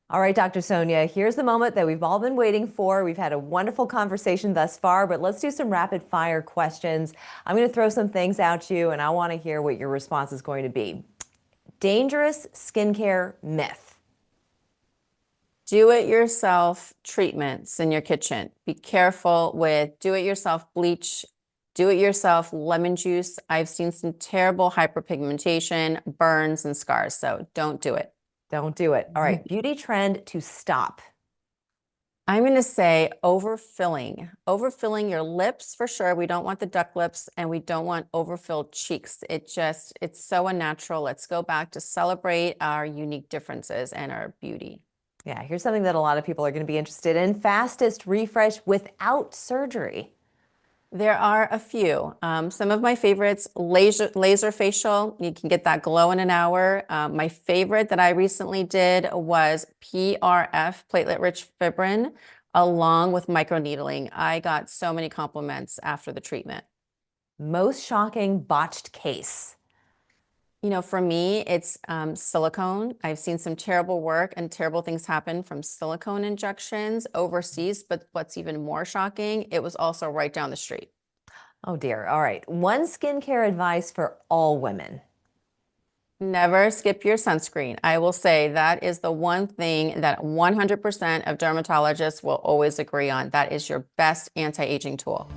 All right, Dr. Sonia, here's the moment that we've all been waiting for. We've had a wonderful conversation thus far, but let's do some rapid fire questions. I'm going to throw some things at you, and I want to hear what your response is going to be. Dangerous skincare myth. Do-it-yourself treatments in your kitchen. Be careful with do-it-yourself bleach, do-it-yourself lemon juice. I've seen some terrible hyperpigmentation, burns, and scars, so don't do it. Don't do it. All right, beauty trend to stop. I'm going to say overfilling. Overfilling your lips for sure. We don't want the duck lips and we don't want overfilled cheeks. It's so unnatural. Let's go back to celebrate our unique differences and our beauty. Yeah, here's something that a lot of people are going to be interested in. Fastest refresh without surgery. There are a few. Some of my favorites, laser facial. You can get that glow in an hour. My favorite that I recently did was PRF, platelet-rich fibrin, along with microneedling. I got so many compliments after the treatment. Most shocking botched case. You know, for me, it's silicone. I've seen some terrible work and terrible things happen from silicone injections overseas, but what's even more shocking, it was also right down the street. Oh dear. All right. One skincare advice for all women. Never skip your sunscreen. I will say that is the one thing that 100% of dermatologists will always agree on. That is your best anti-aging tool.